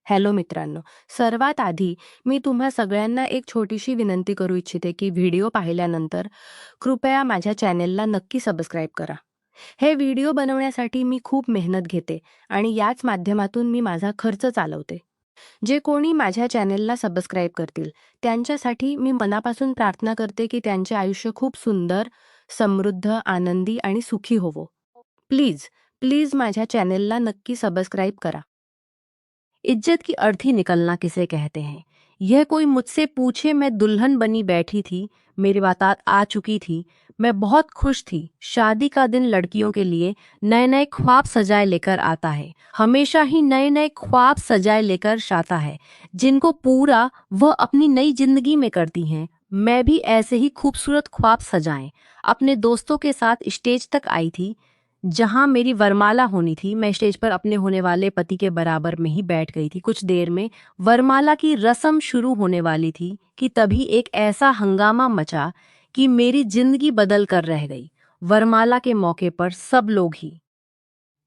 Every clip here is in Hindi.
हॅलो मित्रांनो, सर्वात आधी मी तुम्हा सगळ्यांना एक छोटीशी विनंती करू इच्छिते की व्हिडिओ पाहिल्यानंतर कृपया माझ्या चॅनेलला नक्की सबस्क्राईब करा. हे व्हिडिओ बनवण्यासाठी मी खूप मेहनत घेते आणि याच माध्यमातून मी माझा खर्च चालवते. जे कोणी माझ्या चॅनेलला सबस्क्राईब करतील, त्यांच्यासाठी मी मनापासून प्रार्थना करते की त्यांचे आयुष्य खूप सुंदर, समृद्ध, आनंदी आणि सुखी होवो. प्लीज, प्लीज माझ्या चॅनेलला नक्की सबस्क्राईब करा. इज्जत की अर्थी निकलना किसे कहते हैं। यह कोई मुझसे पूछे, मैं दुल्हन बनी बैठी थी, मेरी बारात आ चुकी थी, मैं बहुत खुश थी। शादी का दिन लड़कियों के लिए नए नए ख्वाब सजाए लेकर आता है, हमेशा ही नए नए ख्वाब सजाए लेकर आता है, जिनको पूरा वह अपनी नई जिंदगी में करती हैं। मैं भी ऐसे ही खूबसूरत ख्वाब सजाएं अपने दोस्तों के साथ स्टेज तक आई थी, जहां मेरी वरमाला होनी थी। मैं स्टेज पर अपने होने वाले पति के बराबर में ही बैठ गई थी। कुछ देर में वरमाला की रस्म शुरू होने वाली थी कि तभी एक ऐसा हंगामा मचा कि मेरी जिंदगी बदल कर रह गई। वरमाला के मौके पर सब लोग ही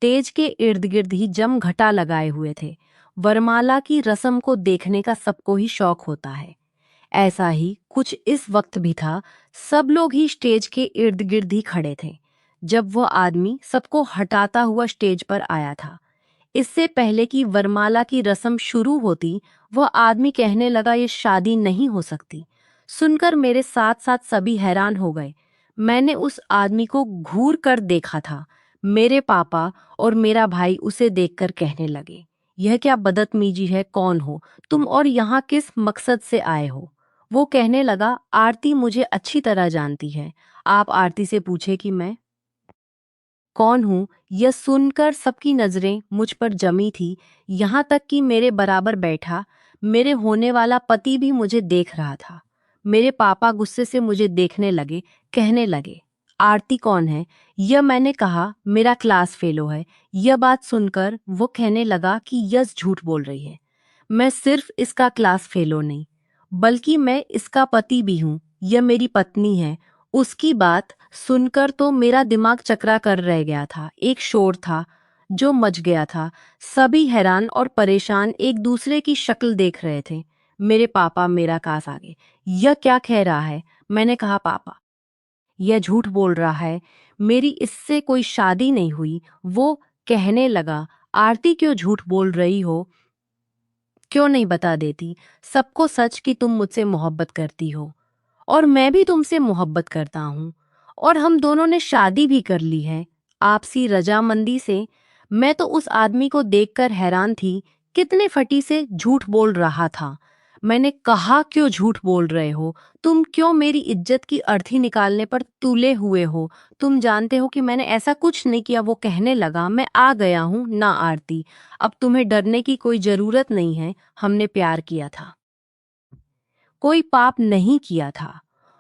तेज के इर्द गिर्द ही जम घटा लगाए हुए थे। वरमाला की रस्म को देखने का सबको ही शौक होता है। ऐसा ही कुछ इस वक्त भी था। सब लोग ही स्टेज के इर्द गिर्द ही खड़े थे जब वह आदमी सबको हटाता हुआ स्टेज पर आया था। इससे पहले कि वरमाला की रस्म शुरू होती, वह आदमी कहने लगा, ये शादी नहीं हो सकती। सुनकर मेरे साथ साथ सभी हैरान हो गए। मैंने उस आदमी को घूर कर देखा था। मेरे पापा और मेरा भाई उसे देखकर कहने लगे, यह क्या बदतमीजी है, कौन हो तुम और यहाँ किस मकसद से आए हो। वो कहने लगा, आरती मुझे अच्छी तरह जानती है, आप आरती से पूछे कि मैं कौन हूँ। यह सुनकर सबकी नजरें मुझ पर जमी थी, यहाँ तक कि मेरे बराबर बैठा मेरे होने वाला पति भी मुझे देख रहा था। मेरे पापा गुस्से से मुझे देखने लगे, कहने लगे, आरती कौन है। यह मैंने कहा, मेरा क्लास फेलो है। यह बात सुनकर वो कहने लगा कि यस झूठ बोल रही है, मैं सिर्फ इसका क्लास फेलो नहीं बल्कि मैं इसका पति भी हूँ, यह मेरी पत्नी है। उसकी बात सुनकर तो मेरा दिमाग चकरा कर रह गया था। एक शोर था जो मच गया था। सभी हैरान और परेशान एक दूसरे की शक्ल देख रहे थे। मेरे पापा मेरा कास आगे, यह क्या कह रहा है। मैंने कहा, पापा यह झूठ बोल रहा है, मेरी इससे कोई शादी नहीं हुई। वो कहने लगा, आरती क्यों झूठ बोल रही हो, क्यों नहीं बता देती सबको सच कि तुम मुझसे मोहब्बत करती हो और मैं भी तुमसे मोहब्बत करता हूँ और हम दोनों ने शादी भी कर ली है आपसी रजामंदी से। मैं तो उस आदमी को देखकर हैरान थी, कितने फटी से झूठ बोल रहा था। मैंने कहा, क्यों झूठ बोल रहे हो, तुम क्यों मेरी इज्जत की अर्थी निकालने पर तुले हुए हो। तुम जानते हो कि मैंने ऐसा कुछ नहीं किया। वो कहने लगा, मैं आ गया हूँ ना आरती, अब तुम्हें डरने की कोई जरूरत नहीं है। हमने प्यार किया था, कोई पाप नहीं किया था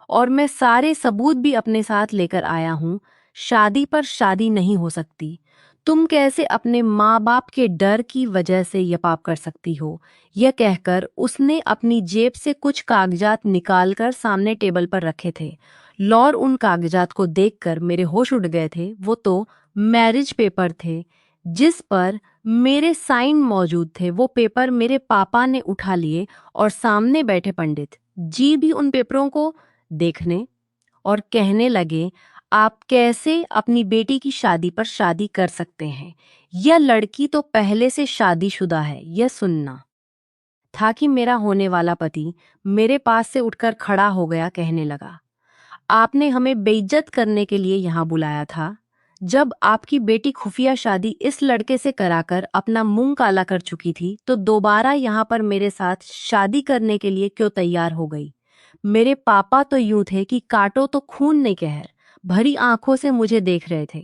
और मैं सारे सबूत भी अपने साथ लेकर आया हूँ। शादी पर शादी नहीं हो सकती। तुम कैसे अपने माँ बाप के डर की वजह से यह पाप कर सकती हो। यह कहकर उसने अपनी जेब से कुछ कागजात निकालकर सामने टेबल पर रखे थे। लौर उन कागजात को देखकर मेरे होश उड़ गए थे। वो तो मैरिज पेपर थे जिस पर मेरे साइन मौजूद थे। वो पेपर मेरे पापा ने उठा लिए और सामने बैठे पंडित जी भी उन पेपरों को देखने और कहने लगे, आप कैसे अपनी बेटी की शादी पर शादी कर सकते हैं। यह लड़की तो पहले से शादीशुदा है। यह सुनना था कि मेरा होने वाला पति मेरे पास से उठकर खड़ा हो गया, कहने लगा, आपने हमें बेइज्जत करने के लिए यहाँ बुलाया था। जब आपकी बेटी खुफिया शादी इस लड़के से कराकर अपना मुंह काला कर चुकी थी, तो दोबारा यहाँ पर मेरे साथ शादी करने के लिए क्यों तैयार हो गई। मेरे पापा तो यूं थे कि काटो तो खून नहीं कहर भरी आंखों से मुझे देख रहे थे।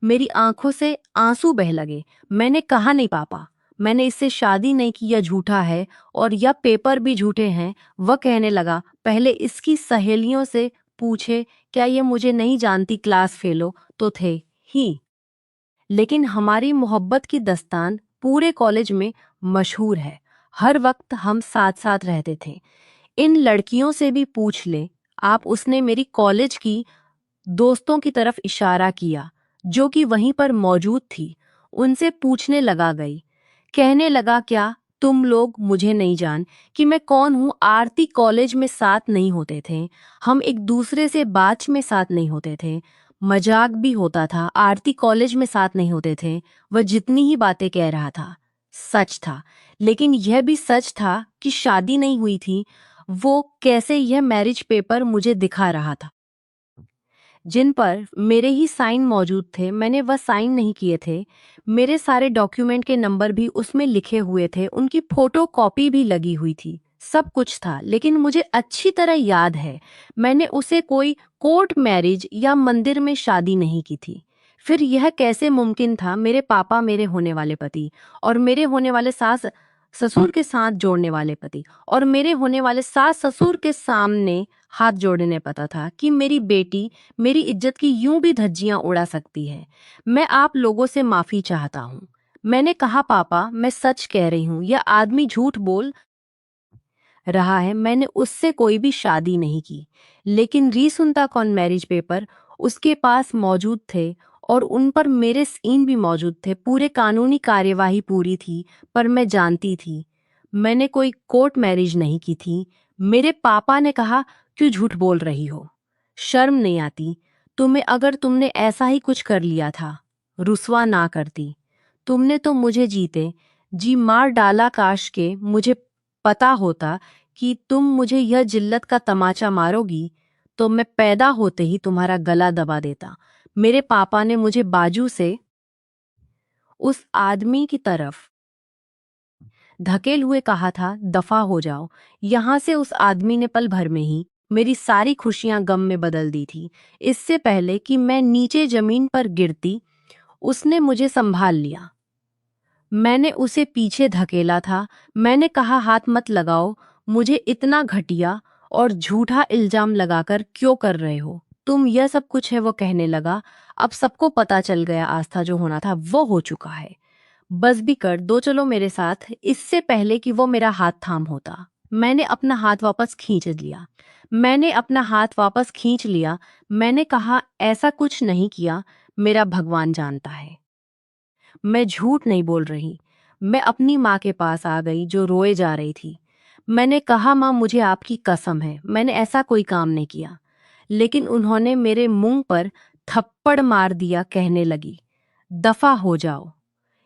मेरी आंखों से आंसू बह लगे। मैंने कहा, नहीं पापा, मैंने इससे शादी नहीं की, यह झूठा है और यह पेपर भी झूठे हैं। वह कहने लगा, पहले इसकी सहेलियों से पूछे, क्या ये मुझे नहीं जानती, क्लास फेलो तो थे ही, लेकिन हमारी मोहब्बत की दस्तान पूरे कॉलेज में मशहूर है। हर वक्त हम साथ साथ रहते थे। इन लड़कियों से भी पूछ ले आप। उसने मेरी कॉलेज की दोस्तों की तरफ इशारा किया जो कि वहीं पर मौजूद थी। उनसे पूछने लगा गई, कहने लगा, क्या तुम लोग मुझे नहीं जान कि मैं कौन हूँ। आरती कॉलेज में साथ नहीं होते थे, हम एक दूसरे से बैच में साथ नहीं होते थे, मजाक भी होता था। आरती कॉलेज में साथ नहीं होते थे। वह जितनी ही बातें कह रहा था सच था, लेकिन यह भी सच था कि शादी नहीं हुई थी। वो कैसे यह मैरिज पेपर मुझे दिखा रहा था जिन पर मेरे ही साइन मौजूद थे। मैंने वह साइन नहीं किए थे। मेरे सारे डॉक्यूमेंट के नंबर भी उसमें लिखे हुए थे, उनकी फोटो कॉपी भी लगी हुई थी, सब कुछ था। लेकिन मुझे अच्छी तरह याद है मैंने उसे कोई कोर्ट मैरिज या मंदिर में शादी नहीं की थी। फिर यह कैसे मुमकिन था? मेरे पापा मेरे होने वाले पति और मेरे होने वाले सास ससुर के साथ जोड़ने वाले पति और मेरे होने वाले सास ससुर के सामने हाथ जोड़ने पता था कि मेरी बेटी मेरी इज्जत की यूं भी धज्जियां उड़ा सकती है। मैं आप लोगों से माफी चाहता हूँ। मैंने कहा पापा मैं सच कह रही हूँ, यह आदमी झूठ बोल रहा है। मैंने उससे कोई भी शादी नहीं की। लेकिन रीसुनता कौन मैरिज पेपर उसके पास मौजूद थे और उन पर मेरे सीन भी मौजूद थे। पूरे कानूनी कार्यवाही पूरी थी, पर मैं जानती थी मैंने कोई कोर्ट मैरिज नहीं की थी। मेरे पापा ने कहा क्यों झूठ बोल रही हो, शर्म नहीं आती तुम्हें? अगर तुमने ऐसा ही कुछ कर लिया था रुसवा ना करती। तुमने तो मुझे जीते जी मार डाला। काश के मुझे पता होता कि तुम मुझे यह जिल्लत का तमाचा मारोगी तो मैं पैदा होते ही तुम्हारा गला दबा देता। मेरे पापा ने मुझे बाजू से उस आदमी की तरफ धकेल हुए कहा था दफा हो जाओ यहां से। उस आदमी ने पल भर में ही मेरी सारी खुशियां गम में बदल दी थी। इससे पहले कि मैं नीचे जमीन पर गिरती उसने मुझे संभाल लिया। मैंने उसे पीछे धकेला था। मैंने कहा हाथ मत लगाओ मुझे, इतना घटिया और झूठा इल्जाम लगाकर क्यों कर रहे हो तुम? यह सब कुछ है, वो कहने लगा। अब सबको पता चल गया, आस्था जो होना था वो हो चुका है। बस भी कर दो, चलो मेरे साथ। इससे पहले कि वो मेरा हाथ थाम होता मैंने अपना हाथ वापस खींच लिया। मैंने कहा ऐसा कुछ नहीं किया, मेरा भगवान जानता है मैं झूठ नहीं बोल रही। मैं अपनी माँ के पास आ गई जो रोए जा रही थी। मैंने कहा माँ मुझे आपकी कसम है मैंने ऐसा कोई काम नहीं किया। लेकिन उन्होंने मेरे मुंह पर थप्पड़ मार दिया, कहने लगी दफा हो जाओ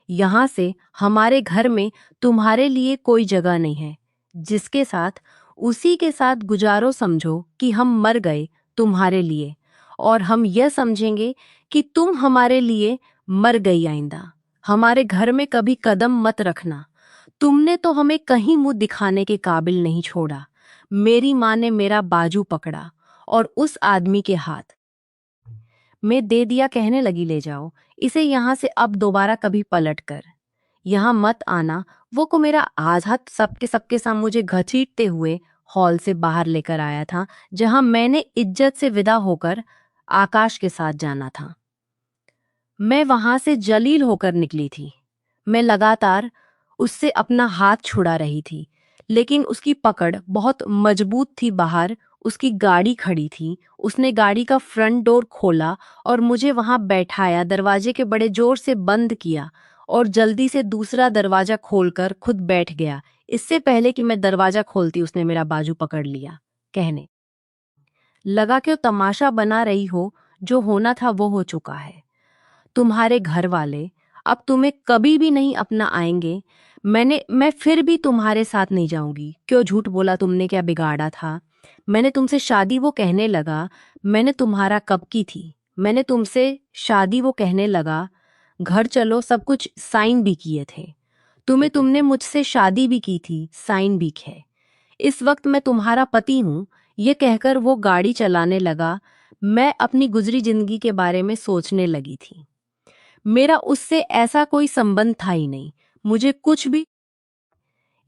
यहाँ से। हमारे घर में तुम्हारे लिए कोई जगह नहीं है। जिसके साथ उसी के साथ गुजारो, समझो कि हम मर गए तुम्हारे लिए और हम यह समझेंगे कि तुम हमारे लिए मर गई। आइंदा हमारे घर में कभी कदम मत रखना। तुमने तो हमें कहीं मुंह दिखाने के काबिल नहीं छोड़ा। मेरी माँ ने मेरा बाजू पकड़ा और उस आदमी के हाथ में दे दिया, कहने लगी ले जाओ इसे यहाँ से, अब दोबारा कभी पलट कर यहाँ मत आना। वो को मेरा आज हाथ सबके सबके सामने मुझे घसीटते हुए हॉल से बाहर लेकर आया था, जहां मैंने इज्जत से विदा होकर आकाश के साथ जाना था। मैं वहां से जलील होकर निकली थी। मैं लगातार उससे अपना हाथ छुड़ा रही थी, लेकिन उसकी पकड़ बहुत मजबूत थी। बाहर उसकी गाड़ी खड़ी थी। उसने गाड़ी का फ्रंट डोर खोला और मुझे वहां बैठाया, दरवाजे के बड़े जोर से बंद किया और जल्दी से दूसरा दरवाजा खोलकर खुद बैठ गया। इससे पहले कि मैं दरवाजा खोलती उसने मेरा बाजू पकड़ लिया, कहने लगा क्यों तमाशा बना रही हो, जो होना था वो हो चुका है। तुम्हारे घर वाले अब तुम्हें कभी भी नहीं अपना आएंगे। मैं फिर भी तुम्हारे साथ नहीं जाऊंगी। क्यों झूठ बोला तुमने, क्या बिगाड़ा था? मैंने तुमसे शादी, वो कहने लगा। मैंने तुम्हारा कब की थी? मैंने तुमसे शादी, वो कहने लगा। घर चलो, सब कुछ साइन भी किए थे। तुमने मुझसे शादी भी की थी, साइन भी है। इस वक्त मैं तुम्हारा पति हूं। ये कहकर वो गाड़ी चलाने लगा। मैं अपनी गुजरी जिंदगी के बारे में सोचने लगी थी। मेरा उससे ऐसा कोई संबंध था ही नहीं। मुझे कुछ भी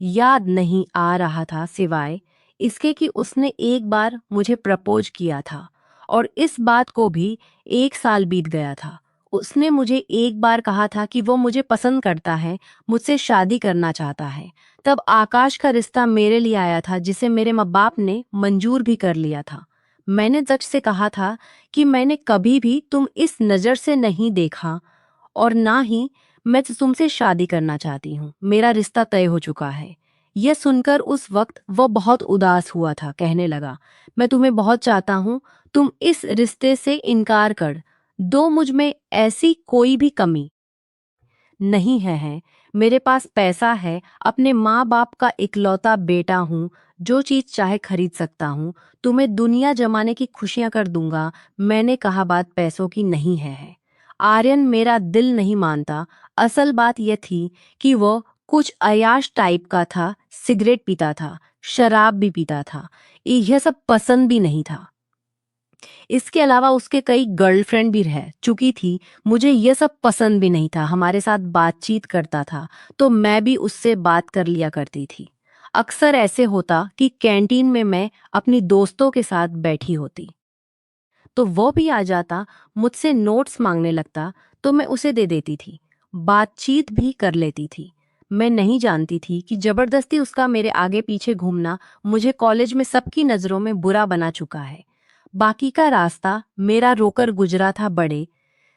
याद नहीं आ रहा था सिवाय इसके कि उसने एक बार मुझे प्रपोज किया था और इस बात को भी 1 साल बीत गया था। उसने मुझे एक बार कहा था कि वो मुझे पसंद करता है, मुझसे शादी करना चाहता है। तब आकाश का रिश्ता मेरे लिए आया था, जिसे मेरे माँ बाप ने मंजूर भी कर लिया था। मैंने जज से कहा था कि मैंने कभी भी तुम इस नज़र से नहीं देखा और ना ही मैं तुमसे शादी करना चाहती हूँ, मेरा रिश्ता तय हो चुका है। यह सुनकर उस वक्त वह बहुत उदास हुआ था। कहने लगा, मैं तुम्हें बहुत चाहता हूँ, तुम इस रिश्ते से इनकार कर दो, मुझ में ऐसी कोई भी कमी नहीं है। मेरे पास पैसा है, अपने माँ बाप का इकलौता बेटा हूँ, जो चीज चाहे खरीद सकता हूँ, तुम्हें दुनिया जमाने की खुशियां कर दूंगा। मैंने कहा, बात पैसों की नहीं है। आर्यन मेरा दिल नहीं मानता। असल बात यह थी कि वह कुछ अयाश टाइप का था, सिगरेट पीता था, शराब भी पीता था। यह सब पसंद भी नहीं था। इसके अलावा उसके कई गर्लफ्रेंड भी रह चुकी थी। मुझे यह सब पसंद भी नहीं था। हमारे साथ बातचीत करता था तो मैं भी उससे बात कर लिया करती थी। अक्सर ऐसे होता कि कैंटीन में मैं अपनी दोस्तों के साथ बैठी होती तो वो भी आ जाता, मुझसे नोट्स मांगने लगता तो मैं उसे दे देती थी, बातचीत भी कर लेती थी। मैं नहीं जानती थी कि जबरदस्ती उसका मेरे आगे पीछे घूमना मुझे कॉलेज में सबकी नज़रों में बुरा बना चुका है। बाकी का रास्ता मेरा रोकर गुजरा था। बड़े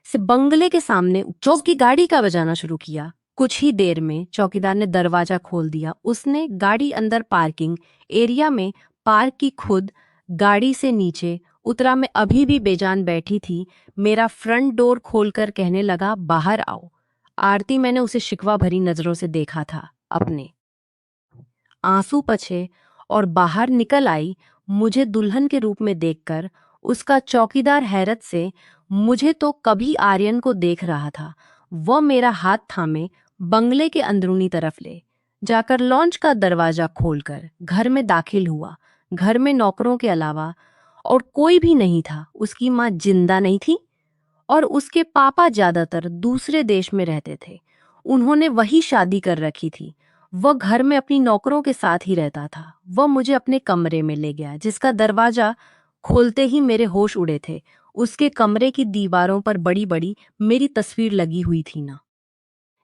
से बंगले के सामने चौक की गाड़ी का बजाना शुरू किया। कुछ ही देर में चौकीदार ने दरवाजा खोल दिया। उसने गाड़ी अंदर पार्किंग एरिया में पार्क की। खुद गाड़ी से नीचे उतरा। मैं अभी भी बेजान बैठी थी। मेरा फ्रंट डोर खोलकर कहने लगा, बाहर आओ। आरती, मैंने उसे शिकवा भरी नजरों से देखा था। अपने आंसू पछे और बाहर निकल आई। मुझे दुल्हन के रूप में देखकर उसका चौकीदार हैरत से मुझे तो कभी आर्यन को देख रहा था। वह मेरा हाथ थामे बंगले के अंदरूनी तरफ ले जाकर लॉन्च का दरवाजा खोलकर घर में दाखिल हुआ। घर में नौकरों के अलावा और कोई भी नहीं था। उसकी माँ जिंदा नहीं थी और उसके पापा ज्यादातर दूसरे देश में रहते थे। उन्होंने वही शादी कर रखी थी। वह घर में अपनी नौकरों के साथ ही रहता था। वह मुझे अपने कमरे में ले गया, जिसका दरवाजा खोलते ही मेरे होश उड़े थे। उसके कमरे की दीवारों पर बड़ी बड़ी मेरी तस्वीर लगी हुई थी। ना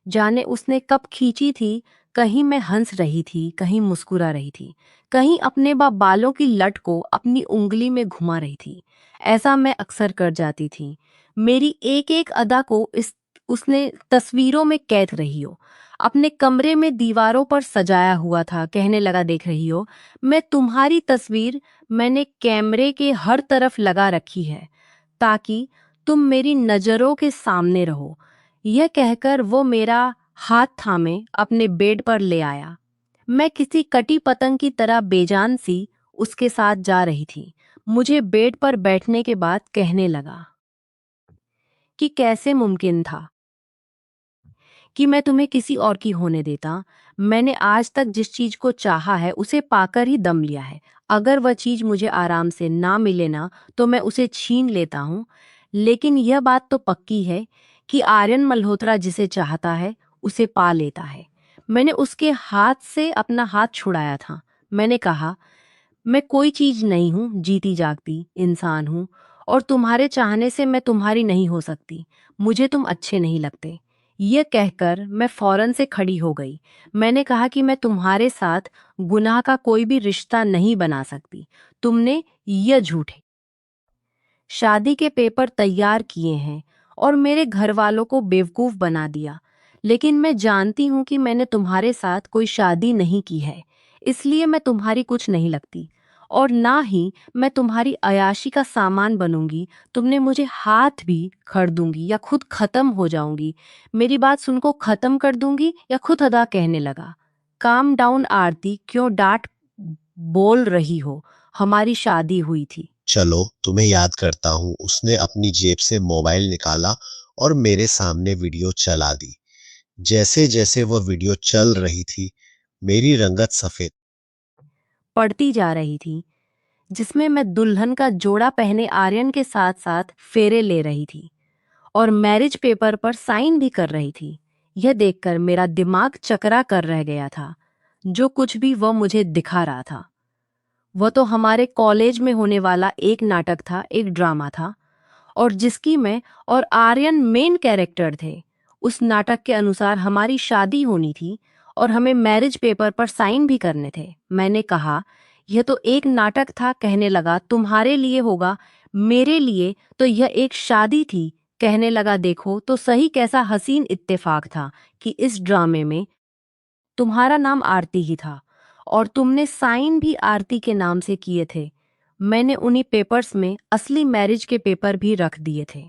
जाने उसने कब खींची थी। कहीं मैं हंस रही थी, कहीं मुस्कुरा रही थी, कहीं अपने बालों की लट को अपनी उंगली में घुमा रही थी। ऐसा मैं अक्सर कर जाती थी। मेरी एक एक अदा को इस उसने तस्वीरों में कैद रही हो। अपने कमरे में दीवारों पर सजाया हुआ था। कहने लगा, देख रही हो, मैं तुम्हारी तस्वीर मैंने कैमरे के हर तरफ लगा रखी है ताकि तुम मेरी नजरों के सामने रहो। यह कहकर वो मेरा हाथ थामे अपने बेड पर ले आया। मैं किसी कटी पतंग की तरह बेजान सी उसके साथ जा रही थी। मुझे बेड पर बैठने के बाद कहने लगा कि कैसे मुमकिन था कि मैं तुम्हें किसी और की होने देता। मैंने आज तक जिस चीज को चाहा है उसे पाकर ही दम लिया है। अगर वह चीज मुझे आराम से ना मिले ना तो मैं उसे छीन लेता हूँ। लेकिन यह बात तो पक्की है कि आर्यन मल्होत्रा जिसे चाहता है उसे पा लेता है। मैंने उसके हाथ से अपना हाथ छुड़ाया था। मैंने कहा, मैं कोई चीज नहीं हूँ, जीती जागती इंसान हूँ और तुम्हारे चाहने से मैं तुम्हारी नहीं हो सकती। मुझे तुम अच्छे नहीं लगते। यह कहकर मैं फौरन से खड़ी हो गई। मैंने कहा कि मैं तुम्हारे साथ गुनाह का कोई भी रिश्ता नहीं बना सकती। तुमने यह झूठे शादी के पेपर तैयार किए हैं और मेरे घर वालों को बेवकूफ बना दिया। लेकिन मैं जानती हूँ कि मैंने तुम्हारे साथ कोई शादी नहीं की है, इसलिए मैं तुम्हारी कुछ नहीं लगती और ना ही मैं तुम्हारी अयाशी का सामान बनूंगी। तुमने मुझे हाथ भी खड़ दूंगी या खुद खत्म हो जाऊंगी। मेरी बात सुनको खत्म कर दूंगी या खुद अदा। कहने लगा, काम डाउन आरती, क्यों डांट बोल रही हो? हमारी शादी हुई थी। चलो तुम्हें याद करता हूँ। उसने अपनी जेब से मोबाइल निकाला और मेरे सामने वीडियो चला दी। जैसे जैसे वह वीडियो चल रही थी मेरी रंगत सफेद पड़ती जा रही थी, जिसमें मैं दुल्हन का जोड़ा पहने आर्यन के साथ साथ फेरे ले रही थी और मैरिज पेपर पर साइन भी कर रही थी। यह देखकर मेरा दिमाग चकरा कर रह गया था। जो कुछ भी वह मुझे दिखा रहा था वह तो हमारे कॉलेज में होने वाला एक नाटक था, एक ड्रामा था और जिसकी मैं और आर्यन मेन कैरेक्टर थे। उस नाटक के अनुसार हमारी शादी होनी थी और हमें मैरिज पेपर पर साइन भी करने थे। मैंने कहा, यह तो एक नाटक था। कहने लगा, तुम्हारे लिए होगा, मेरे लिए तो यह एक शादी थी। कहने लगा, देखो तो सही कैसा हसीन इत्तेफाक था कि इस ड्रामे में तुम्हारा नाम आरती ही था और तुमने साइन भी आरती के नाम से किए थे। मैंने उन्हीं पेपर्स में असली मैरिज के पेपर भी रख दिए थे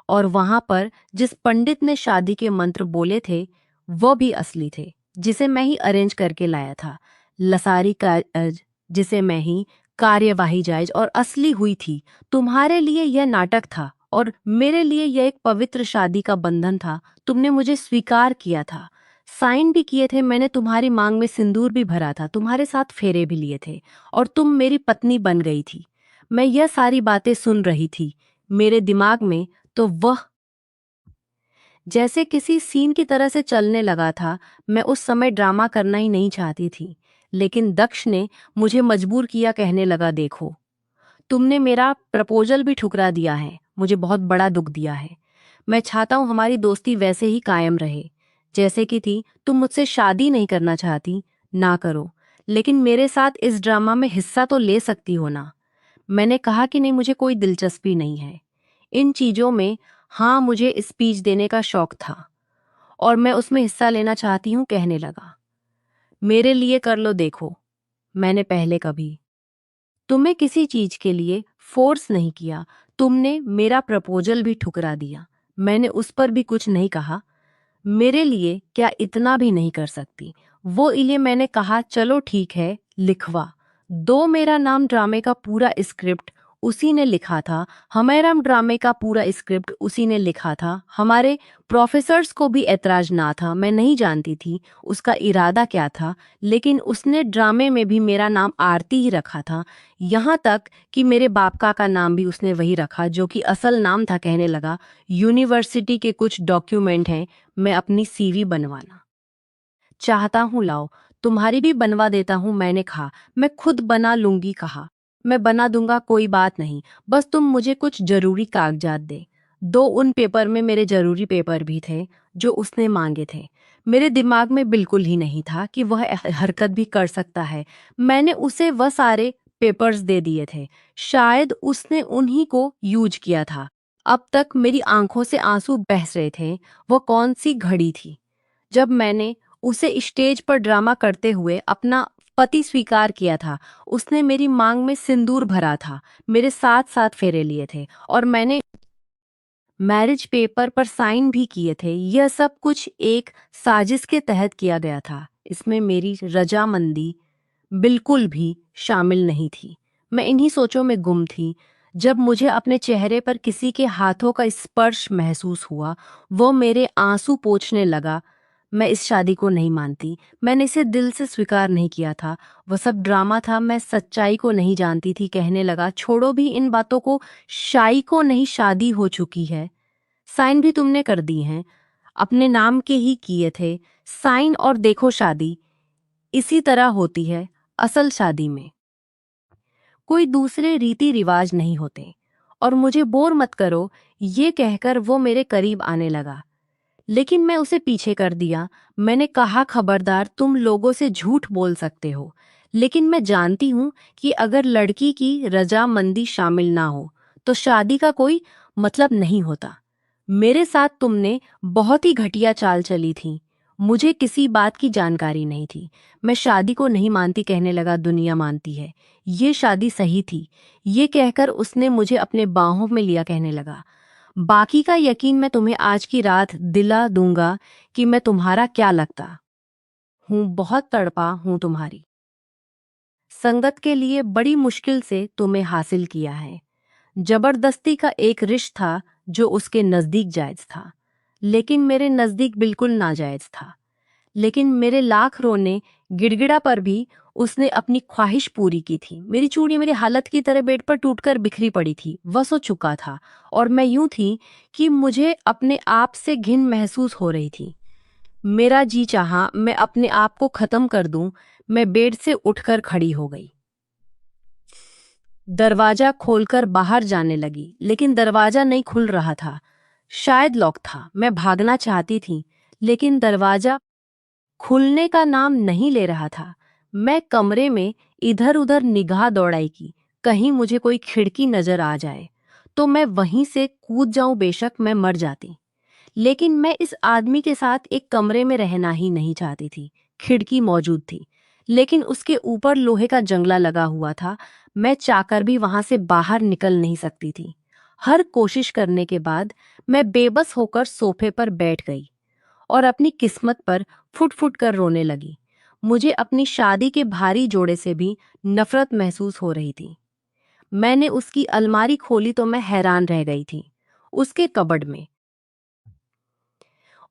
और वहां पर जिस पंडित ने शादी के मंत्र बोले थे वो भी असली थे, जिसे मैं ही अरेंज करके लाया था। लसारी का जिसे मैं ही कार्यवाही जायज और असली हुई थी। तुम्हारे लिए यह नाटक था और मेरे लिए यह एक पवित्र शादी का बंधन था। तुमने मुझे स्वीकार किया था, साइन भी किए थे, मैंने तुम्हारी मांग में सिंदूर भी भरा था, तुम्हारे साथ फेरे भी लिए थे और तुम मेरी पत्नी बन गई थी। मैं यह सारी बातें सुन रही थी। मेरे दिमाग में तो वह जैसे किसी सीन की तरह से चलने लगा था। मैं उस समय ड्रामा करना ही नहीं चाहती थी, लेकिन दक्ष ने मुझे मजबूर किया। कहने लगा, देखो तुमने मेरा प्रपोजल भी ठुकरा दिया है, मुझे बहुत बड़ा दुख दिया है। मैं चाहता हूँ हमारी दोस्ती वैसे ही कायम रहे जैसे कि थी। तुम मुझसे शादी नहीं करना चाहती, ना करो, लेकिन मेरे साथ इस ड्रामा में हिस्सा तो ले सकती हो ना। मैंने कहा कि नहीं, मुझे कोई दिलचस्पी नहीं है इन चीज़ों में। हाँ, मुझे स्पीच देने का शौक था और मैं उसमें हिस्सा लेना चाहती हूँ। कहने लगा, मेरे लिए कर लो। देखो, मैंने पहले कभी तुम्हें किसी चीज के लिए फोर्स नहीं किया। तुमने मेरा प्रपोजल भी ठुकरा दिया, मैंने उस पर भी कुछ नहीं कहा। मेरे लिए क्या इतना भी नहीं कर सकती? वो इलिए मैंने कहा, चलो ठीक है, लिखवा दो मेरा नाम। ड्रामे का पूरा स्क्रिप्ट उसी ने लिखा था। हमारा ड्रामे का पूरा स्क्रिप्ट उसी ने लिखा था। हमारे प्रोफेसर्स को भी ऐतराज ना था। मैं नहीं जानती थी उसका इरादा क्या था, लेकिन उसने ड्रामे में भी मेरा नाम आरती ही रखा था। यहाँ तक कि मेरे बाप का नाम भी उसने वही रखा जो कि असल नाम था। कहने लगा, यूनिवर्सिटी के कुछ डॉक्यूमेंट हैं, मैं अपनी सीवी बनवाना चाहता हूँ, लाओ, तुम्हारी भी बनवा देता हूँ। मैंने कहा, मैं खुद बना लूंगी। कहा, मैं बना दूंगा, कोई बात नहीं, बस तुम मुझे कुछ जरूरी कागजात दे दो। उन पेपर में मेरे जरूरी पेपर भी थे जो उसने मांगे थे। मेरे दिमाग में बिल्कुल ही नहीं था कि वह हरकत भी कर सकता है। मैंने उसे वह सारे पेपर्स दे दिए थे, शायद उसने उन्हीं को यूज किया था। अब तक मेरी आंखों से आंसू बह रहे थे। वह कौन सी घड़ी थी जब मैंने उसे स्टेज पर ड्रामा करते हुए अपना पति स्वीकार किया था। उसने मेरी मांग में सिंदूर भरा था, मेरे साथ साथ फेरे लिए थे और मैंने मैरिज पेपर पर साइन भी किए थे। यह सब कुछ एक साजिश के तहत किया गया था। इसमें मेरी रजामंदी बिल्कुल भी शामिल नहीं थी। मैं इन्हीं सोचों में गुम थी जब मुझे अपने चेहरे पर किसी के हाथों का स्पर्श महसूस हुआ। वो मेरे आंसू पोंछने लगा। मैं इस शादी को नहीं मानती, मैंने इसे दिल से स्वीकार नहीं किया था। वह सब ड्रामा था, मैं सच्चाई को नहीं जानती थी। कहने लगा, छोड़ो भी इन बातों को, शाई को नहीं, शादी हो चुकी है, साइन भी तुमने कर दी हैं, अपने नाम के ही किए थे साइन, और देखो शादी इसी तरह होती है। असल शादी में कोई दूसरे रीति रिवाज नहीं होते। और मुझे बोर मत करो, ये कहकर वो मेरे करीब आने लगा, लेकिन मैं उसे पीछे कर दिया। मैंने कहा, खबरदार, तुम लोगों से झूठ बोल सकते हो, लेकिन मैं जानती हूँ कि अगर लड़की की रजामंदी शामिल ना हो तो शादी का कोई मतलब नहीं होता। मेरे साथ तुमने बहुत ही घटिया चाल चली थी, मुझे किसी बात की जानकारी नहीं थी। मैं शादी को नहीं मानती। कहने लगा, दुनिया मानती है, ये शादी सही थी। ये कहकर उसने मुझे अपने बाहों में लिया। कहने लगा, बाकी का यकीन मैं तुम्हें आज की रात दिला दूंगा कि मैं तुम्हारा क्या लगता हूँ। बहुत तड़पा हूँ तुम्हारी संगत के लिए, बड़ी मुश्किल से तुम्हें हासिल किया है। जबरदस्ती का एक रिश्ता जो उसके नजदीक जायज था, लेकिन मेरे नजदीक बिल्कुल नाजायज था। लेकिन मेरे लाख रोने गिड़गिड़ा पर भी उसने अपनी ख्वाहिश पूरी की थी। मेरी चूड़ी मेरी हालत की तरह बेड पर टूटकर बिखरी पड़ी थी। वह सो चुका था और मैं यूं थी कि मुझे अपने आप से घिन महसूस हो रही थी। मेरा जी चाहा मैं अपने आप को खत्म कर दूं। मैं बेड से उठकर खड़ी हो गई, दरवाजा खोलकर बाहर जाने लगी, लेकिन दरवाजा नहीं खुल रहा था, शायद लॉक था। मैं भागना चाहती थी, लेकिन दरवाजा खुलने का नाम नहीं ले रहा था। मैं कमरे में इधर उधर निगाह दौड़ाई की, कहीं मुझे कोई खिड़की नजर आ जाए। तो मैं वहीं से कूद जाऊं, बेशक मैं मर जाती। लेकिन मैं इस आदमी के साथ एक कमरे में रहना ही नहीं चाहती थी। खिड़की मौजूद थी, लेकिन उसके ऊपर लोहे का जंगला लगा हुआ था। मैं चाहकर भी वहां से बाहर निकल नहीं सकती थी। हर कोशिश करने के बाद मैं बेबस होकर सोफे पर बैठ गई और अपनी किस्मत पर फुट फुट कर रोने लगी। मुझे अपनी शादी के भारी जोड़े से भी नफरत महसूस हो रही थी। मैंने उसकी अलमारी खोली तो मैं हैरान रह गई थी। उसके कबर्ड में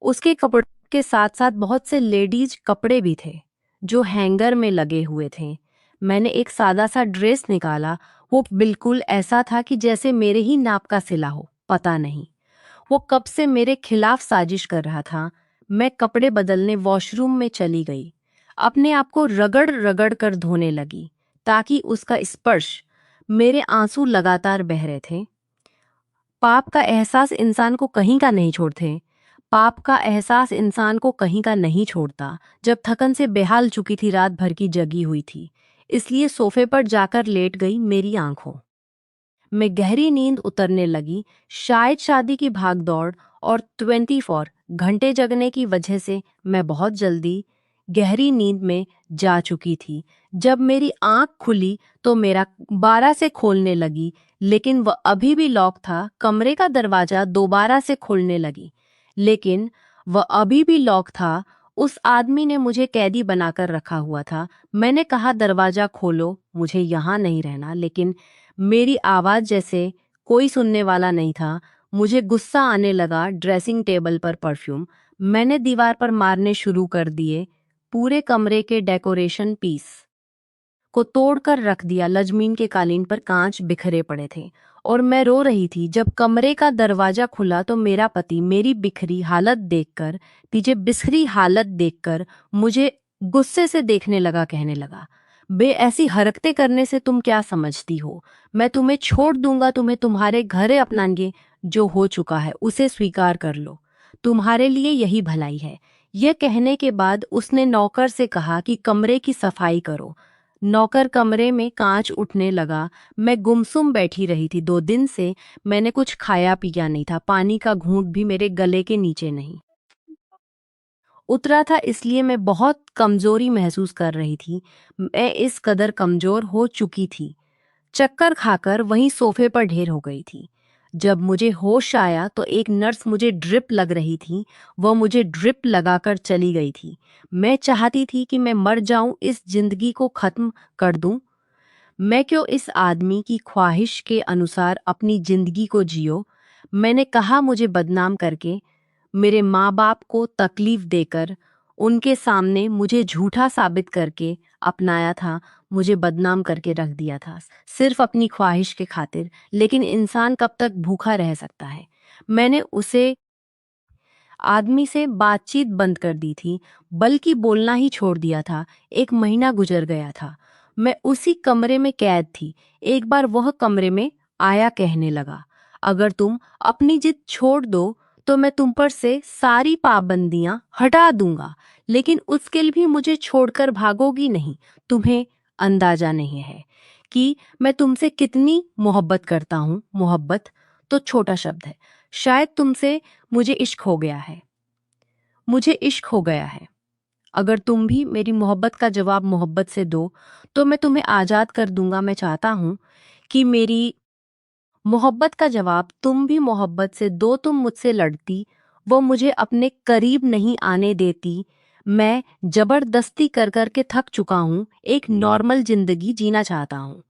उसके कपड़ों के साथ साथ बहुत से लेडीज कपड़े भी थे जो हैंगर में लगे हुए थे। मैंने एक सादा सा ड्रेस निकाला। वो बिल्कुल ऐसा था कि जैसे मेरे ही नाप का सिला हो। पता नहीं वो कब से मेरे खिलाफ साजिश कर रहा था। मैं कपड़े बदलने वॉशरूम में चली गई। अपने आप को रगड़ रगड़ कर धोने लगी ताकि उसका स्पर्श, मेरे आंसू लगातार बह रहे थे। पाप का एहसास इंसान को कहीं का नहीं छोड़ते। पाप का एहसास इंसान को कहीं का नहीं छोड़ता। जब थकन से बेहाल चुकी थी, रात भर की जगी हुई थी, इसलिए सोफे पर जाकर लेट गई। मेरी आंखों में गहरी नींद उतरने लगी। शायद शादी की भागदौड़ और 24 घंटे जगने की वजह से मैं बहुत जल्दी गहरी नींद में जा चुकी थी। जब मेरी आंख खुली तो मेरा 12 से खोलने लगी, लेकिन वह अभी भी लॉक था। कमरे का दरवाजा दोबारा से खोलने लगी, लेकिन वह अभी भी लॉक था। उस आदमी ने मुझे कैदी बनाकर रखा हुआ था। मैंने कहा, दरवाजा खोलो, मुझे यहाँ नहीं रहना। लेकिन मेरी आवाज जैसे कोई सुनने वाला नहीं था। मुझे गुस्सा आने लगा। ड्रेसिंग टेबल पर परफ्यूम मैंने दीवार पर मारने शुरू कर दिए। पूरे कमरे के डेकोरेशन पीस को तोड़कर रख दिया। लजमीन के कालीन पर कांच बिखरे पड़े थे और मैं रो रही थी। जब कमरे का दरवाजा खुला तो मेरा पति मेरी बिखरी हालत देखकर मुझे गुस्से से देखने लगा। कहने लगा, बे, ऐसी हरकतें करने से तुम क्या समझती हो? मैं तुम्हें छोड़ दूंगा, तुम्हें तुम्हारे घरे अपनाएंगे। जो हो चुका है उसे स्वीकार कर लो, तुम्हारे लिए यही भलाई है। यह कहने के बाद उसने नौकर से कहा कि कमरे की सफाई करो। नौकर कमरे में कांच उठने लगा। मैं गुमसुम बैठी रही थी। 2 दिन से मैंने कुछ खाया पिया नहीं था। पानी का घूंट भी मेरे गले के नीचे नहीं उतरा था, इसलिए मैं बहुत कमजोरी महसूस कर रही थी। मैं इस कदर कमजोर हो चुकी थी, चक्कर खाकर वहीं सोफे पर ढेर हो गई थी। जब मुझे होश आया तो एक नर्स मुझे ड्रिप लग रही थी। वह मुझे ड्रिप लगाकर चली गई थी। मैं चाहती थी कि मैं मर जाऊं, इस जिंदगी को खत्म कर दूं। मैं क्यों इस आदमी की ख्वाहिश के अनुसार अपनी जिंदगी को जियो? मैंने कहा, मुझे बदनाम करके, मेरे माँ बाप को तकलीफ देकर, उनके सामने मुझे झूठा साबित करके अपनाया था। मुझे बदनाम करके रख दिया था सिर्फ अपनी ख्वाहिश के खातिर। लेकिन इंसान कब तक भूखा रह सकता है? मैंने उसे आदमी से बातचीत बंद कर दी थी, बल्कि बोलना ही छोड़ दिया था। 1 महीना गुजर गया था। मैं उसी कमरे में कैद थी। एक बार वह कमरे में आया, कहने लगा, अगर तुम अपनी जिद छोड़ दो तो मैं तुम पर से सारी पाबंदियां हटा दूंगा। लेकिन उसके लिए भी मुझे छोड़कर भागोगी नहीं। तुम्हें अंदाजा नहीं है कि मैं तुमसे कितनी मोहब्बत करता हूँ। मोहब्बत तो छोटा शब्द है। शायद तुमसे मुझे इश्क हो गया है। मुझे इश्क हो गया है। अगर तुम भी मेरी मोहब्बत का जवाब मोहब्बत से दो तो मैं तुम्हें आज़ाद कर दूंगा। मैं चाहता हूँ कि मेरी मोहब्बत का जवाब तुम भी मोहब्बत से दो। तुम मुझसे लड़ती, वो मुझे अपने करीब नहीं आने देती। मैं जबरदस्ती कर कर के थक चुका हूँ। एक नॉर्मल जिंदगी जीना चाहता हूँ।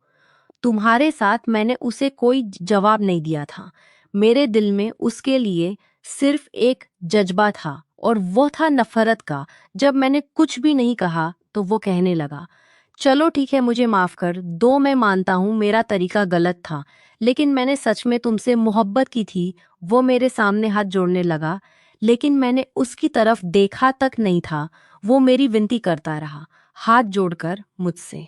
तुम्हारे साथ मैंने उसे कोई जवाब नहीं दिया था। मेरे दिल में उसके लिए सिर्फ एक जज्बा था और वो था नफरत का। जब मैंने कुछ भी नहीं कहा तो वो कहने लगा, चलो ठीक है, मुझे माफ कर दो। मैं मानता हूँ मेरा तरीका गलत था, लेकिन मैंने सच में तुमसे मोहब्बत की थी। वो मेरे सामने हाथ जोड़ने लगा, लेकिन मैंने उसकी तरफ देखा तक नहीं था। वो मेरी विनती करता रहा, हाथ जोड़कर मुझसे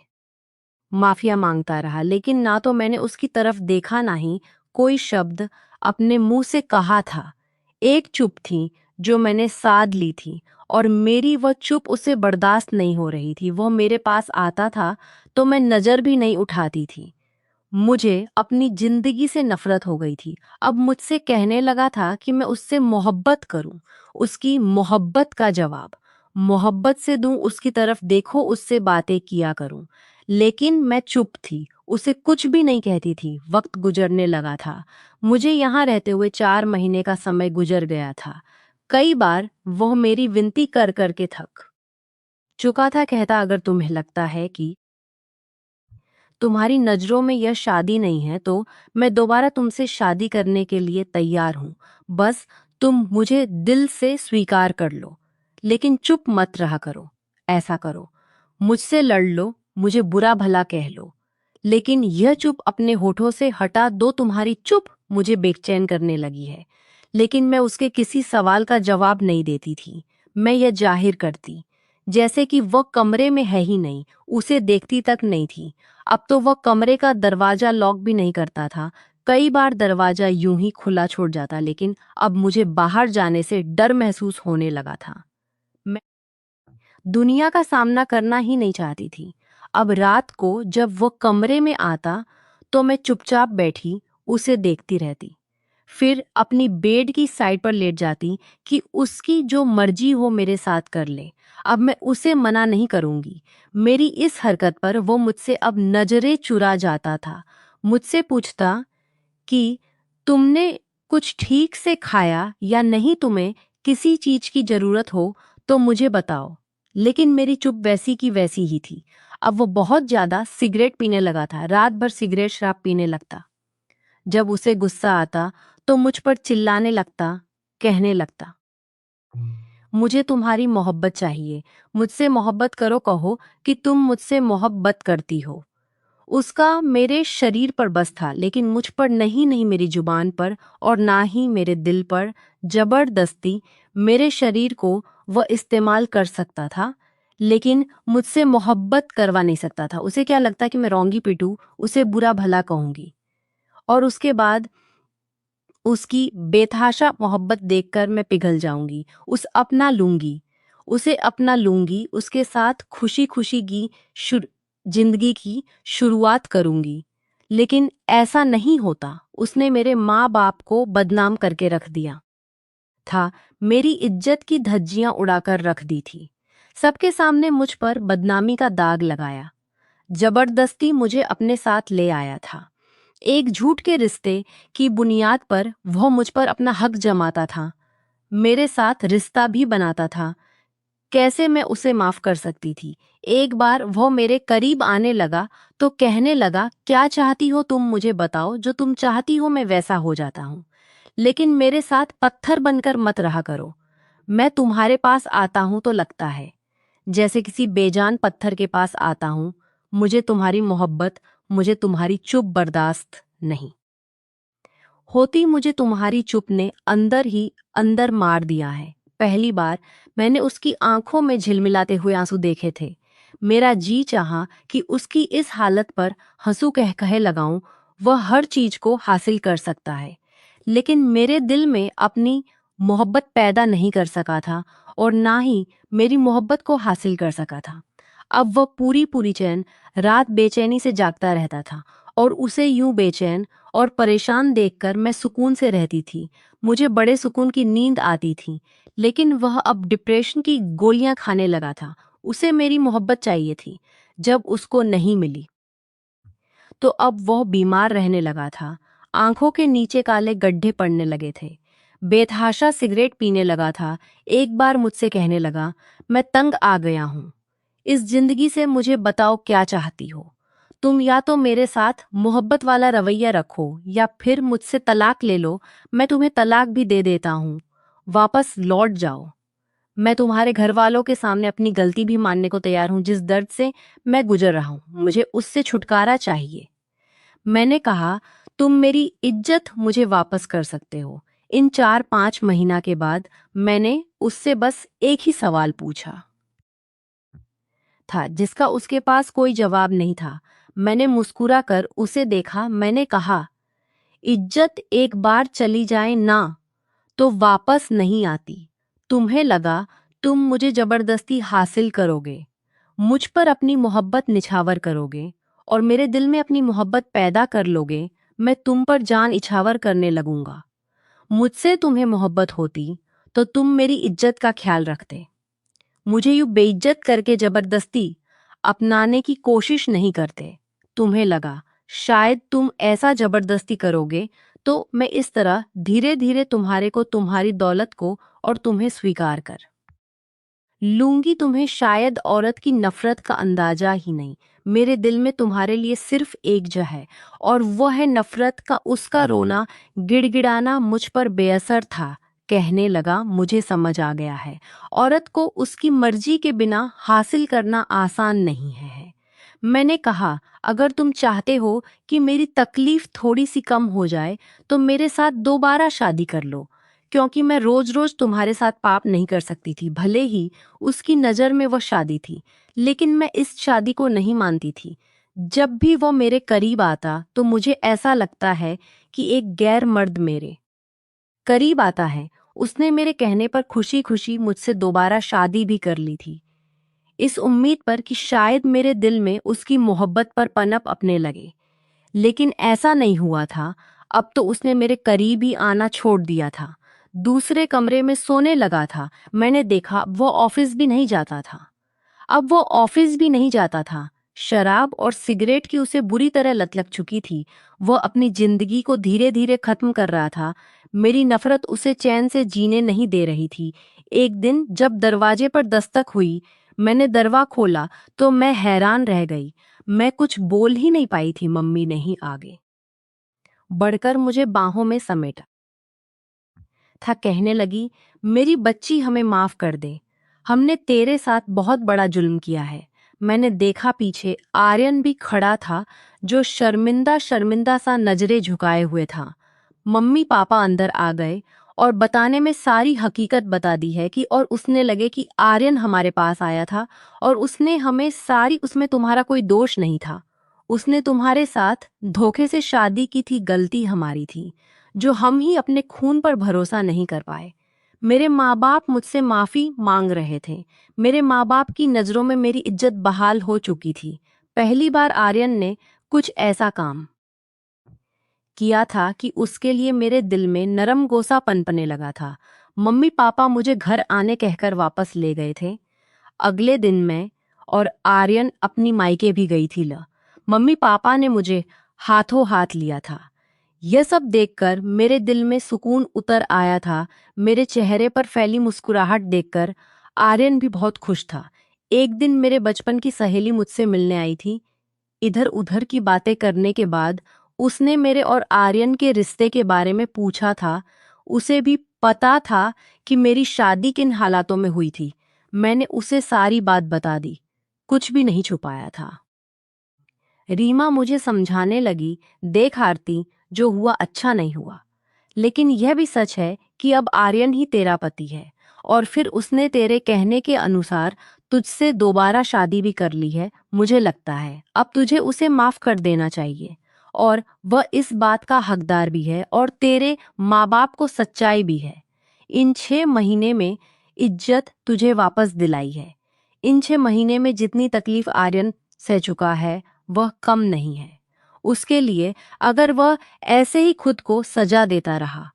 माफिया मांगता रहा, लेकिन ना तो मैंने उसकी तरफ देखा, ना ही कोई शब्द अपने मुंह से कहा था। एक चुप थी जो मैंने साध ली थी, और मेरी वह चुप उसे बर्दाश्त नहीं हो रही थी। वह मेरे पास आता था तो मैं नजर भी नहीं उठाती थी। मुझे अपनी जिंदगी से नफरत हो गई थी। अब मुझसे कहने लगा था कि मैं उससे मोहब्बत करूं। उसकी मोहब्बत का जवाब मोहब्बत से दूं, उसकी तरफ देखो, उससे बातें किया करूं। लेकिन मैं चुप थी, उसे कुछ भी नहीं कहती थी। वक्त गुजरने लगा था। मुझे यहाँ रहते हुए 4 महीने का समय गुजर गया था। कई बार वह मेरी विनती कर कर के थक चुका था। कहता, अगर तुम्हें लगता है कि तुम्हारी नजरों में यह शादी नहीं है तो मैं दोबारा तुमसे शादी करने के लिए तैयार हूं। बस तुम मुझे दिल से स्वीकार कर लो, लेकिन चुप मत रहा करो। ऐसा करो, मुझसे लड़ लो, मुझे बुरा भला कह लो, लेकिन यह चुप अपने होठों से हटा दो। तुम्हारी चुप मुझे बेचैन करने लगी है। लेकिन मैं उसके किसी सवाल का जवाब नहीं देती थी। मैं यह जाहिर करती जैसे कि वह कमरे में है ही नहीं, उसे देखती तक नहीं थी। अब तो वह कमरे का दरवाजा लॉक भी नहीं करता था। कई बार दरवाजा यूं ही खुला छोड़ जाता, लेकिन अब मुझे बाहर जाने से डर महसूस होने लगा था। मैं दुनिया का सामना करना ही नहीं चाहती थी। अब रात को जब वो कमरे में आता तो मैं चुपचाप बैठी उसे देखती रहती। फिर अपनी बेड की साइड पर लेट जाती कि उसकी जो मर्जी हो मेरे साथ कर ले। अब मैं उसे मना नहीं करूंगी। मेरी इस हरकत पर वो मुझसे अब नजरें चुरा जाता था। मुझसे पूछता कि तुमने कुछ ठीक से खाया या नहीं, तुम्हें किसी चीज की जरूरत हो तो मुझे बताओ। लेकिन मेरी चुप वैसी की वैसी ही थी। अब वो बहुत ज्यादा सिगरेट पीने लगा था। रात भर सिगरेट शराब पीने लगता। जब उसे गुस्सा आता तो मुझ पर चिल्लाने लगता, कहने लगता, मुझे तुम्हारी मोहब्बत चाहिए, मुझसे मोहब्बत करो, कहो कि तुम मुझसे मोहब्बत करती हो। उसका मेरे शरीर पर बस था, लेकिन मुझ पर नहीं, नहीं मेरी जुबान पर और ना ही मेरे दिल पर। जबरदस्ती मेरे शरीर को वह इस्तेमाल कर सकता था, लेकिन मुझसे मोहब्बत करवा नहीं सकता था। उसे क्या लगता कि मैं रोंगी पिटूं, उसे बुरा भला कहूंगी और उसके बाद उसकी बेतहाशा मोहब्बत देखकर मैं पिघल जाऊंगी। उसे अपना लूंगी, उसके साथ खुशी खुशी की जिंदगी की शुरुआत करूंगी। लेकिन ऐसा नहीं होता। उसने मेरे माँ बाप को बदनाम करके रख दिया था। मेरी इज्जत की धज्जियां उड़ाकर रख दी थी। सबके सामने मुझ पर बदनामी का दाग लगाया। जबरदस्ती मुझे अपने साथ ले आया था। एक झूठ के रिश्ते की बुनियाद पर वह मुझ पर अपना हक जमाता था। मेरे साथ रिश्ता भी बनाता था। कैसे मैं उसे माफ कर सकती थी? एक बार वह मेरे करीब आने लगा तो कहने लगा, क्या चाहती हो तुम, मुझे बताओ, जो तुम चाहती हो मैं वैसा हो जाता हूँ। लेकिन मेरे साथ पत्थर बनकर मत रहा करो। मैं तुम्हारे पास आता हूँ तो लगता है जैसे किसी बेजान पत्थर के पास आता हूँ। मुझे तुम्हारी मोहब्बत, मुझे तुम्हारी चुप बर्दाश्त नहीं होती। मुझे तुम्हारी चुप ने अंदर ही अंदर मार दिया है। पहली बार मैंने उसकी आंखों में झिलमिलाते हुए आंसू देखे थे। मेरा जी चाहा कि उसकी इस हालत पर हंसू कह लगाऊं। वह हर चीज को हासिल कर सकता है, लेकिन मेरे दिल में अपनी मोहब्बत पैदा नहीं कर सका था और ना ही मेरी मोहब्बत को हासिल कर सका था। अब वह पूरी पूरी चैन रात बेचैनी से जागता रहता था और उसे यूं बेचैन और परेशान देखकर मैं सुकून से रहती थी। मुझे बड़े सुकून की नींद आती थी, लेकिन वह अब डिप्रेशन की गोलियां खाने लगा था। उसे मेरी मोहब्बत चाहिए थी। जब उसको नहीं मिली तो अब वह बीमार रहने लगा था। आंखों के नीचे काले गड्ढे पड़ने लगे थे। बेतहाशा सिगरेट पीने लगा था। एक बार मुझसे कहने लगा, मैं तंग आ गया हूं इस जिंदगी से, मुझे बताओ क्या चाहती हो तुम। या तो मेरे साथ मोहब्बत वाला रवैया रखो या फिर मुझसे तलाक ले लो। मैं तुम्हें तलाक भी दे देता हूँ, वापस लौट जाओ। मैं तुम्हारे घर वालों के सामने अपनी गलती भी मानने को तैयार हूँ। जिस दर्द से मैं गुजर रहा हूँ, मुझे उससे छुटकारा चाहिए। मैंने कहा, तुम मेरी इज्जत मुझे वापस कर सकते हो। इन 4-5 महीना के बाद मैंने उससे बस एक ही सवाल पूछा था, जिसका उसके पास कोई जवाब नहीं था। मैंने मुस्कुरा कर उसे देखा। मैंने कहा, इज्जत एक बार चली जाए ना तो वापस नहीं आती। तुम्हें लगा तुम मुझे जबरदस्ती हासिल करोगे, मुझ पर अपनी मोहब्बत निछावर करोगे और मेरे दिल में अपनी मोहब्बत पैदा कर लोगे, मैं तुम पर जान इछावर करने लगूंगा। मुझसे तुम्हें मोहब्बत होती तो तुम मेरी इज्जत का ख्याल रखते। मुझे यूं बेइज्जत करके जबरदस्ती अपनाने की कोशिश नहीं करते। तुम्हें लगा शायद तुम ऐसा जबरदस्ती करोगे तो मैं इस तरह धीरे धीरे तुम्हारे को, तुम्हारी दौलत को और तुम्हें स्वीकार कर लूंगी। तुम्हें शायद औरत की नफरत का अंदाजा ही नहीं। मेरे दिल में तुम्हारे लिए सिर्फ एक जगह है और वह है नफरत का। उसका रोना, गिड़गिड़ाना मुझ पर बेअसर था। कहने लगा, मुझे समझ आ गया है, औरत को उसकी मर्जी के बिना हासिल करना आसान नहीं है। मैंने कहा, अगर तुम चाहते हो कि मेरी तकलीफ थोड़ी सी कम हो जाए तो मेरे साथ दोबारा शादी कर लो, क्योंकि मैं रोज रोज तुम्हारे साथ पाप नहीं कर सकती थी। भले ही उसकी नज़र में वह शादी थी, लेकिन मैं इस शादी को नहीं मानती थी। जब भी वो मेरे करीब आता तो मुझे ऐसा लगता है कि एक गैर मर्द मेरे करीब आता है। उसने मेरे कहने पर खुशी खुशी मुझसे दोबारा शादी भी कर ली थी, इस उम्मीद पर कि शायद मेरे दिल में उसकी मोहब्बत पर पनप अपने लगे। लेकिन ऐसा नहीं हुआ था। अब तो उसने मेरे करीब ही आना छोड़ दिया था। दूसरे कमरे में सोने लगा था। मैंने देखा वो ऑफिस भी नहीं जाता था। अब वो ऑफिस भी नहीं जाता था। शराब और सिगरेट की उसे बुरी तरह लत लग चुकी थी। वो अपनी जिंदगी को धीरे धीरे खत्म कर रहा था। मेरी नफरत उसे चैन से जीने नहीं दे रही थी। एक दिन जब दरवाजे पर दस्तक हुई, मैंने दरवा खोला तो मैं हैरान रह गई। मैं कुछ बोल ही नहीं पाई थी। मम्मी नहीं आगे बढ़कर मुझे बाहों में समेटा था। कहने लगी, मेरी बच्ची, हमें माफ कर दे। हमने तेरे साथ बहुत बड़ा जुल्म किया है। मैंने देखा पीछे आर्यन भी खड़ा था, जो शर्मिंदा शर्मिंदा सा नजरें झुकाए हुए था। मम्मी पापा अंदर आ गए और बताने में सारी हकीकत बता दी है कि और उसने लगे कि आर्यन हमारे पास आया था और उसने हमें सारी, उसमें तुम्हारा कोई दोष नहीं था। उसने तुम्हारे साथ धोखे से शादी की थी, गलती हमारी थी जो हम ही अपने खून पर भरोसा नहीं कर पाए। मेरे माँ बाप मुझसे माफ़ी मांग रहे थे। मेरे माँ बाप की नज़रों में मेरी इज्जत बहाल हो चुकी थी। पहली बार आर्यन ने कुछ ऐसा काम किया था कि उसके लिए मेरे दिल में नरम गोसा पनपने लगा था। मम्मी पापा मुझे घर आने कहकर वापस ले गए थे। अगले दिन मैं और आर्यन अपनी मायके भी गई थी। मम्मी पापा ने मुझे हाथों हाथ लिया था। यह सब देखकर मेरे दिल में सुकून उतर आया था। मेरे चेहरे पर फैली मुस्कुराहट देखकर आर्यन भी बहुत खुश था। एक दिन मेरे बचपन की सहेली मुझसे मिलने आई थी। इधर उधर की बातें करने के बाद उसने मेरे और आर्यन के रिश्ते के बारे में पूछा था। उसे भी पता था कि मेरी शादी किन हालातों में हुई थी। मैंने उसे सारी बात बता दी, कुछ भी नहीं छुपाया था। रीमा मुझे समझाने लगी, देख आरती, जो हुआ अच्छा नहीं हुआ, लेकिन यह भी सच है कि अब आर्यन ही तेरा पति है और फिर उसने तेरे कहने के अनुसार तुझसे दोबारा शादी भी कर ली है। मुझे लगता है अब तुझे उसे माफ कर देना चाहिए और वह इस बात का हकदार भी है और तेरे माँ बाप को सच्चाई भी है। इन 6 महीने में इज्जत तुझे वापस दिलाई है। इन 6 महीने में जितनी तकलीफ आर्यन सह चुका है वह कम नहीं है। उसके लिए अगर वह ऐसे ही खुद को सजा देता रहा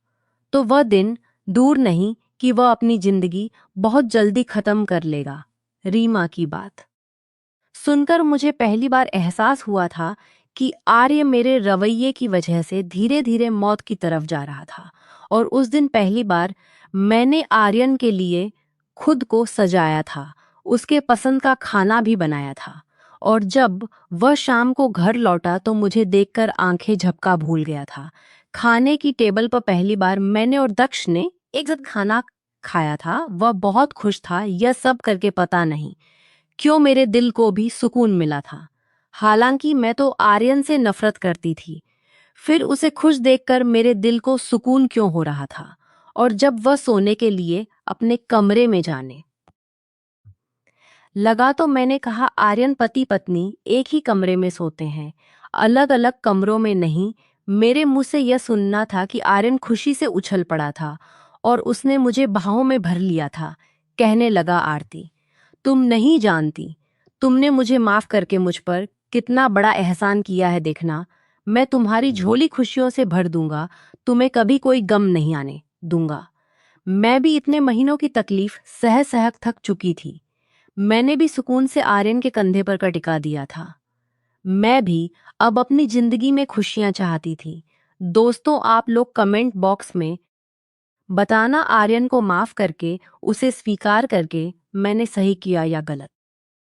तो वह दिन दूर नहीं कि वह अपनी जिंदगी बहुत जल्दी खत्म कर लेगा। रीमा की बात सुनकर मुझे पहली बार एहसास हुआ था कि आर्य मेरे रवैये की वजह से धीरे धीरे मौत की तरफ जा रहा था। और उस दिन पहली बार मैंने आर्यन के लिए खुद को सजाया था, उसके पसंद का खाना भी बनाया था। और जब वह शाम को घर लौटा तो मुझे देखकर आंखें झपका भूल गया था। खाने की टेबल पर पहली बार मैंने और दक्ष ने एक साथ खाना खाया था। वह बहुत खुश था। यह सब करके पता नहीं क्यों मेरे दिल को भी सुकून मिला था। हालांकि मैं तो आर्यन से नफरत करती थी, फिर उसे खुश देखकर मेरे दिल को सुकून क्यों हो रहा था। और जब वह सोने के लिए अपने कमरे में जाने लगा तो मैंने कहा, आर्यन पति पत्नी एक ही कमरे में सोते हैं, अलग अलग कमरों में नहीं। मेरे मुंह से यह सुनना था कि आर्यन खुशी से उछल पड़ा था और उसने मुझे बाहों में भर लिया था। कहने लगा, आरती, तुम नहीं जानती, तुमने मुझे माफ करके मुझ पर कितना बड़ा एहसान किया है देखना। मैं तुम्हारी झोली खुशियों से भर दूंगा, तुम्हें कभी कोई गम नहीं आने दूंगा। मैं भी इतने महीनों की तकलीफ सह सह थक चुकी थी। मैंने भी सुकून से आर्यन के कंधे पर का टिका दिया था। मैं भी अब अपनी जिंदगी में खुशियां चाहती थी। दोस्तों, आप लोग कमेंट बॉक्स में बताना, आर्यन को माफ करके, उसे स्वीकार करके मैंने सही किया या गलत।